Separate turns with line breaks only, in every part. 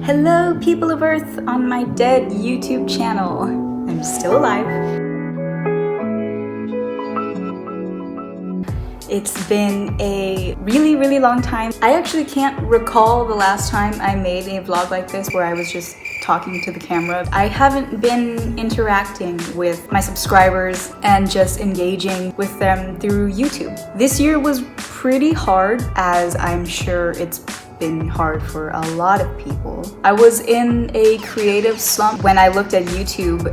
Hello, people of Earth on my dead YouTube channel. I'm still alive. It's been a really long time. I actually can't recall the last time I made a vlog like this where I was just talking to the camera. I haven't been interacting with my subscribers and just engaging with them through YouTube. This year was pretty hard, as I'm sure it's been hard for a lot of people. I was in a creative slump. When I looked at YouTube,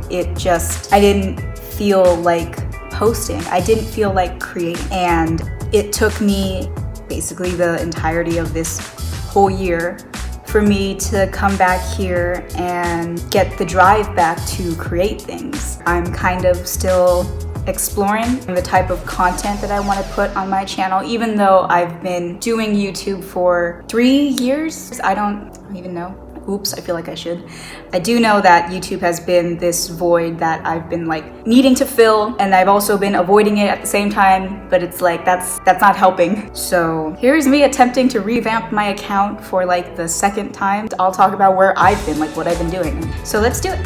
I didn't feel like posting. I didn't feel like creating. And it took me basically the entirety of this whole year for me to come back here and get the drive back to create things. I'm kind of still exploring the type of content that I want to put on my channel, even though I've been doing YouTube for 3 years. I don't even know. Oops, I feel like I should. I do know that YouTube has been this void that I've been like needing to fill, and I've also been avoiding it at the same time, but it's like that's not helping. So here's me attempting to revamp my account for like the second time. I'll talk about where I've been, like what I've been doing. So let's do it.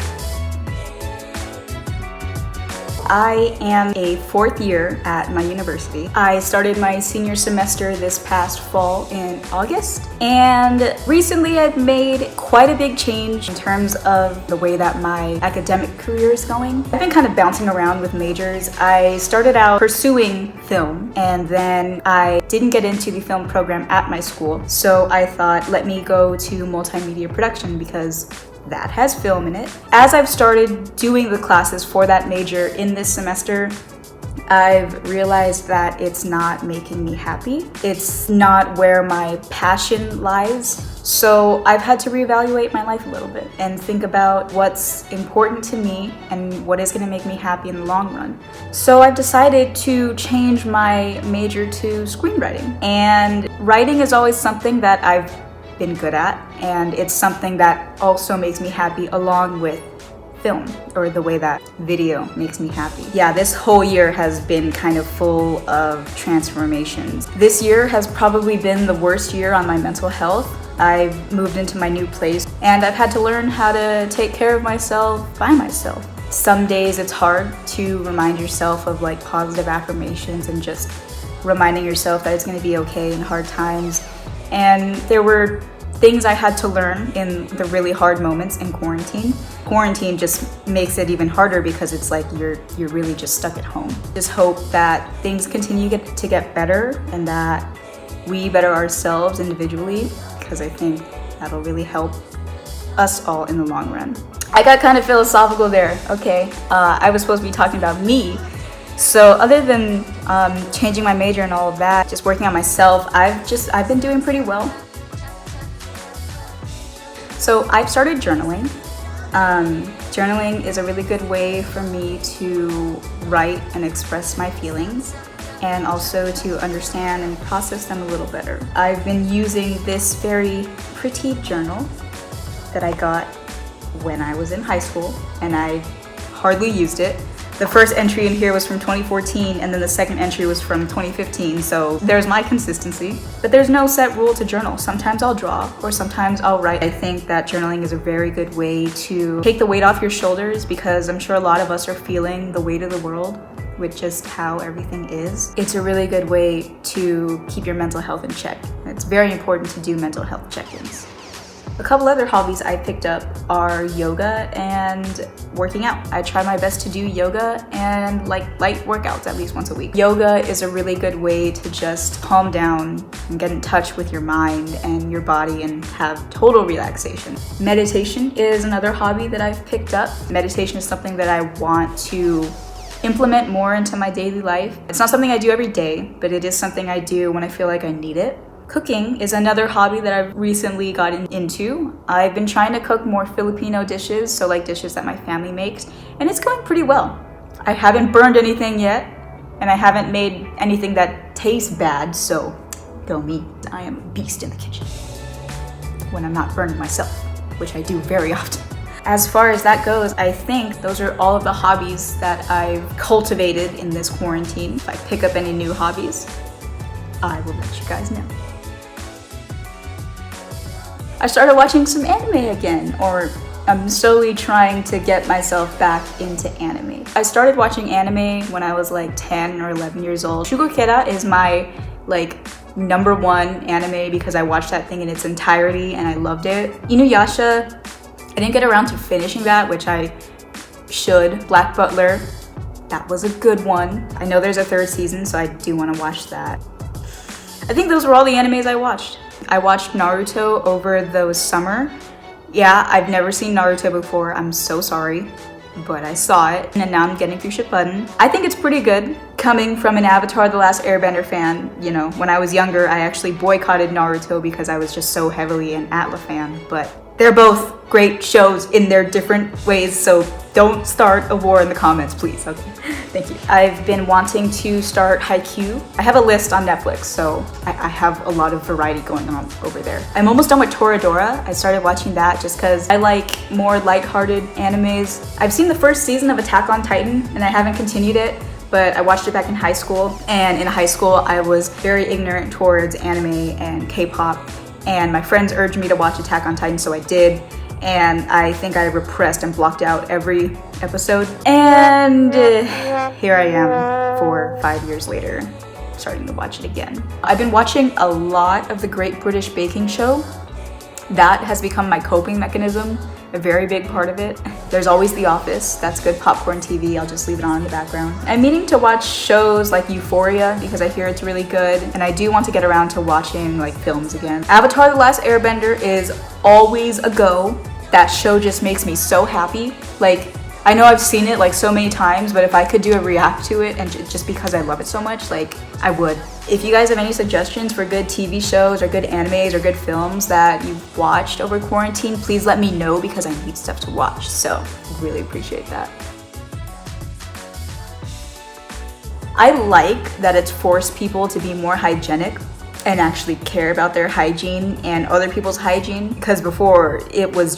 I am a 4th year at my university. I started my senior semester this past fall in August, and recently I've made quite a big change in terms of the way that my academic career is going. I've been kind of bouncing around with majors. I started out pursuing film, and then I didn't get into the film program at my school, so I thought, let me go to multimedia production because that has film in it. As I've started doing the classes for that major in this semester, I've realized that it's not making me happy. It's not where my passion lies. So I've had to reevaluate my life a little bit and think about what's important to me and what is going to make me happy in the long run. So I've decided to change my major to screenwriting. And writing is always something that I've been good at, and it's something that also makes me happy along with film, or the way that video makes me happy. Yeah, this whole year has been kind of full of transformations. This year has probably been the worst year on my mental health. I've moved into my new place and I've had to learn how to take care of myself by myself. Some days it's hard to remind yourself of like positive affirmations and just reminding yourself that it's going to be okay in hard times. And there were things I had to learn in the really hard moments in quarantine. Quarantine just makes it even harder because it's like you're really just stuck at home. Just hope that things continue to get better and that we better ourselves individually, because I think that'll really help us all in the long run. I got kind of philosophical there, okay. I was supposed to be talking about me. So other than changing my major and all of that, just working on myself, I've been doing pretty well. So I've started journaling. Journaling is a really good way for me to write and express my feelings, and also to understand and process them a little better. I've been using this very pretty journal that I got when I was in high school, and I hardly used it. The first entry in here was from 2014, and then the second entry was from 2015, so there's my consistency. But there's no set rule to journal. Sometimes I'll draw, or sometimes I'll write. I think that journaling is a very good way to take the weight off your shoulders, because I'm sure a lot of us are feeling the weight of the world with just how everything is. It's a really good way to keep your mental health in check. It's very important to do mental health check-ins. A couple other hobbies I picked up are yoga and working out. I try my best to do yoga and like light workouts at least once a week. Yoga is a really good way to just calm down and get in touch with your mind and your body and have total relaxation. Meditation is another hobby that I've picked up. Meditation is something that I want to implement more into my daily life. It's not something I do every day, but it is something I do when I feel like I need it. Cooking is another hobby that I've recently gotten into. I've been trying to cook more Filipino dishes, so like dishes that my family makes, and it's going pretty well. I haven't burned anything yet, and I haven't made anything that tastes bad, so go me. I am a beast in the kitchen when I'm not burning myself, which I do very often. As far as that goes, I think those are all of the hobbies that I've cultivated in this quarantine. If I pick up any new hobbies, I will let you guys know. I started watching some anime again, or I'm slowly trying to get myself back into anime. I started watching anime when I was like 10 or 11 years old. Shugokera is my like #1 anime because I watched that thing in its entirety and I loved it. Inuyasha, I didn't get around to finishing that, which I should. Black Butler, that was a good one. I know there's a 3rd season, so I do want to watch that. I think those were all the animes I watched. I watched Naruto over the summer. Yeah, I've never seen Naruto before. I'm so sorry, but I saw it, and now I'm getting through Shippuden. I think it's pretty good. Coming from an Avatar: The Last Airbender fan, you know, when I was younger, I actually boycotted Naruto because I was just so heavily an Atla fan, but they're both great shows in their different ways, so don't start a war in the comments, please. Okay, thank you. I've been wanting to start Haikyuu. I have a list on Netflix, so I have a lot of variety going on over there. I'm almost done with Toradora. I started watching that just because I like more lighthearted animes. I've seen the 1st season of Attack on Titan, and I haven't continued it, but I watched it back in high school, and in high school I was very ignorant towards anime and K-pop, and my friends urged me to watch Attack on Titan, so I did, and I think I repressed and blocked out every episode, and here I am 4 or 5 years later, starting to watch it again. I've been watching a lot of the Great British Baking Show. That has become my coping mechanism, a very big part of it. There's always The Office, that's good popcorn TV, I'll just leave it on in the background. I'm meaning to watch shows like Euphoria because I hear it's really good, and I do want to get around to watching like films again. Avatar: The Last Airbender is always a go. That show just makes me so happy. Like, I know I've seen it like so many times, but if I could do a react to it and just because I love it so much, like, I would. If you guys have any suggestions for good TV shows or good animes or good films that you've watched over quarantine, please let me know because I need stuff to watch. So, really appreciate that. I like that it's forced people to be more hygienic and actually care about their hygiene and other people's hygiene, because before it was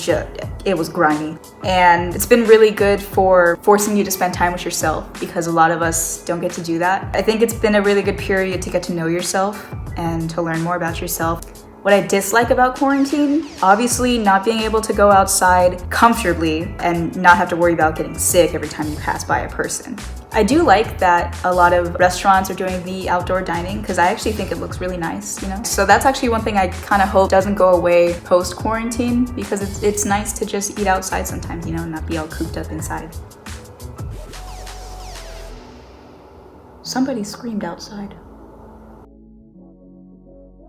grimy. And it's been really good for forcing you to spend time with yourself because a lot of us don't get to do that. I think it's been a really good period to get to know yourself and to learn more about yourself. What I dislike about quarantine, obviously not being able to go outside comfortably and not have to worry about getting sick every time you pass by a person. I do like that a lot of restaurants are doing the outdoor dining because I actually think it looks really nice, you know? So that's actually one thing I kind of hope doesn't go away post-quarantine because it's nice to just eat outside sometimes, you know, and not be all cooped up inside. Somebody screamed outside.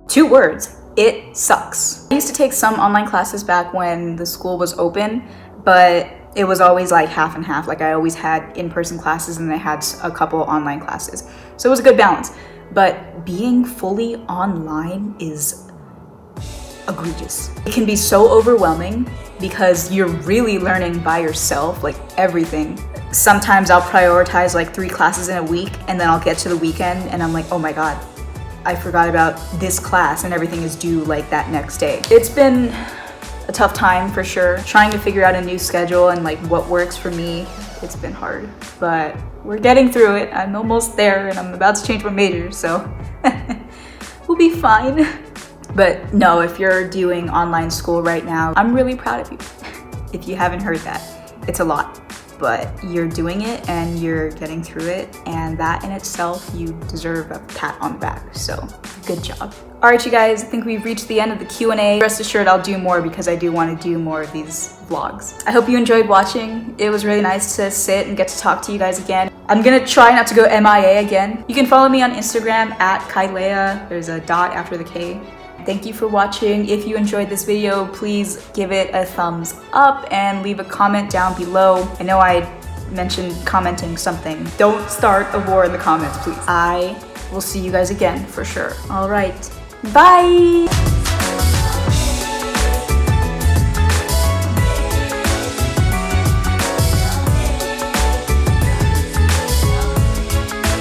2 words. It sucks. I used to take some online classes back when the school was open, but it was always like half and half. Like I always had in-person classes and I had a couple online classes. So it was a good balance. But being fully online is egregious. It can be so overwhelming because you're really learning by yourself, like everything. Sometimes I'll prioritize like 3 classes in a week and then I'll get to the weekend and I'm like, oh my God, I forgot about this class and everything is due like that next day. It's been a tough time for sure. Trying to figure out a new schedule and like what works for me, it's been hard, but we're getting through it. I'm almost there and I'm about to change my major, so we'll be fine. But no, if you're doing online school right now, I'm really proud of you. If you haven't heard that, it's a lot. But you're doing it and you're getting through it, and that in itself, you deserve a pat on the back, so good job. All right, you guys, I think we've reached the end of the Q&A. Rest assured I'll do more because I do want to do more of these vlogs. I hope you enjoyed watching. It was really nice to sit and get to talk to you guys again. I'm gonna try not to go MIA again. You can follow me on Instagram at Kailea. There's a dot after the K. Thank you for watching. If you enjoyed this video, please give it a thumbs up and leave a comment down below. I know I mentioned commenting something. Don't start a war in the comments, please. I will see you guys again for sure. All right, bye.